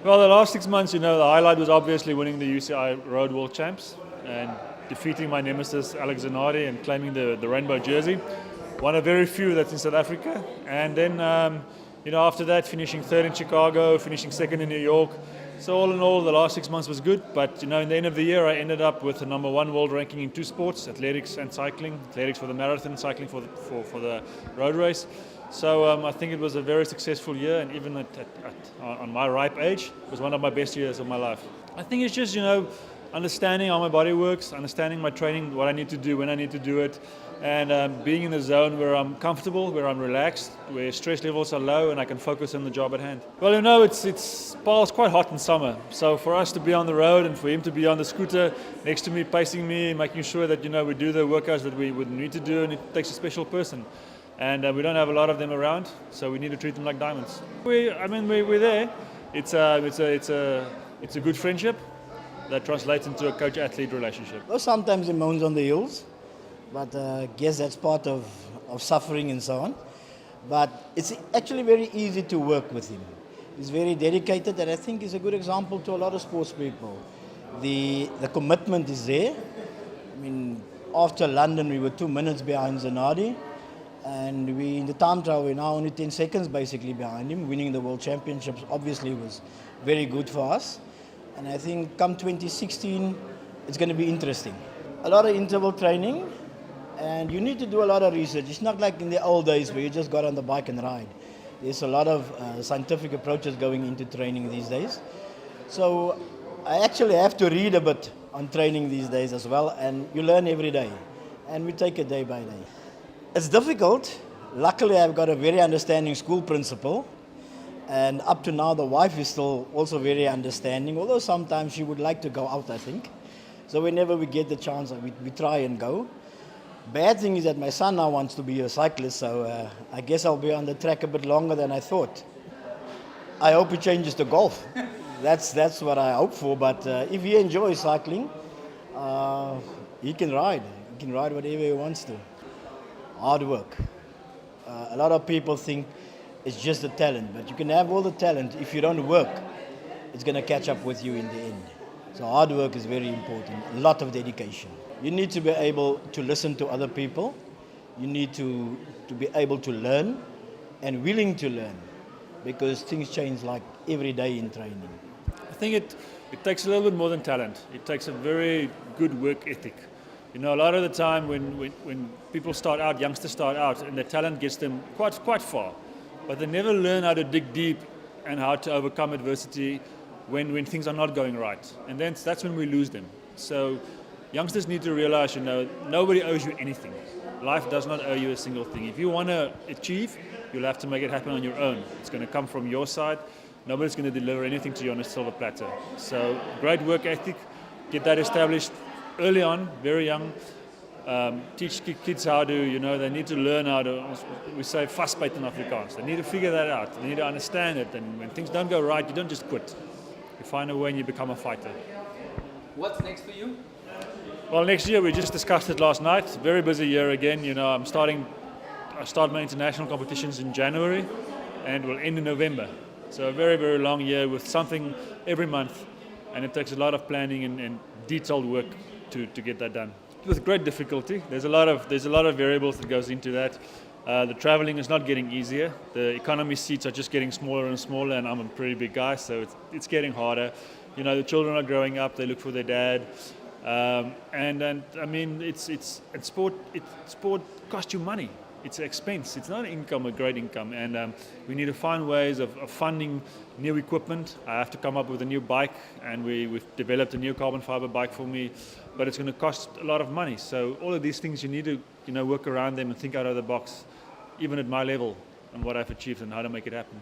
Well, the last 6 months, the highlight was obviously winning the UCI Road World Champs and defeating my nemesis Alex Zanardi and claiming the rainbow jersey. One of very few that's in South Africa. And then, after that, finishing third in Chicago, finishing second in New York. So all in all, the last 6 months was good. But in the end of the year, I ended up with the #1 world ranking in two sports: athletics and cycling. Athletics for the marathon, cycling for the road race. So I think it was a very successful year, and even on my ripe age, it was one of my best years of my life. I think it's just understanding how my body works, understanding my training, what I need to do, when I need to do it, and being in a zone where I'm comfortable, where I'm relaxed, where stress levels are low, and I can focus on the job at hand. Well, Paul's quite hot in summer, so for us to be on the road and for him to be on the scooter next to me, pacing me, making sure that we do the workouts that we would need to do, and it takes a special person. And we don't have a lot of them around, so we need to treat them like diamonds. We're there. It's a good friendship that translates into a coach-athlete relationship. Well, sometimes he moans on the heels, but I guess that's part of suffering and so on. But it's actually very easy to work with him. He's very dedicated, and I think he's a good example to a lot of sports people. The commitment is there. After London, we were 2 minutes behind Zanardi. And in the time trial, we're now only 10 seconds basically behind him. Winning the World Championships obviously was very good for us. And I think come 2016, it's going to be interesting. A lot of interval training, and you need to do a lot of research. It's not like in the old days where you just got on the bike and ride. There's a lot of scientific approaches going into training these days. So I actually have to read a bit on training these days as well, and you learn every day. And we take it day by day. It's difficult. Luckily, I've got a very understanding school principal, and up to now, the wife is still also very understanding, although sometimes she would like to go out, I think. So whenever we get the chance, we try and go. Bad thing is that my son now wants to be a cyclist, so I guess I'll be on the track a bit longer than I thought. I hope he changes to golf. That's what I hope for, but if he enjoys cycling, he can ride. He can ride whatever he wants to. Hard work. A lot of people think it's just the talent, but you can have all the talent. If you don't work, it's going to catch up with you in the end. So hard work is very important, a lot of dedication. You need to be able to listen to other people. You need to be able to learn and willing to learn, because things change like every day in training. I think it takes a little bit more than talent. It takes a very good work ethic. A lot of the time when people start out, youngsters start out, and their talent gets them quite far, but they never learn how to dig deep and how to overcome adversity when things are not going right. And then that's when we lose them. So youngsters need to realize, nobody owes you anything. Life does not owe you a single thing. If you want to achieve, you'll have to make it happen on your own. It's going to come from your side. Nobody's going to deliver anything to you on a silver platter. So great work ethic, get that established early on, very young. Teach kids how to, they need to learn how to, we say vastbyt in Afrikaans. They need to figure that out. They need to understand it. And when things don't go right, you don't just quit. You find a way and you become a fighter. What's next for you? Well, next year, we just discussed it last night. Very busy year again. I start my international competitions in January and will end in November. So a very, very long year with something every month. And it takes a lot of planning and detailed work to get that done. With great difficulty. There's a lot of variables that goes into that. The traveling is not getting easier. The economy seats are just getting smaller and smaller, and I'm a pretty big guy, so it's getting harder. The children are growing up. They look for their dad, sport costs you money. It's an expense. It's not income, a great income, and we need to find ways of funding new equipment. I have to come up with a new bike, and we've developed a new carbon fiber bike for me, but it's going to cost a lot of money. So all of these things, you need to work around them and think out of the box, even at my level, and what I've achieved and how to make it happen.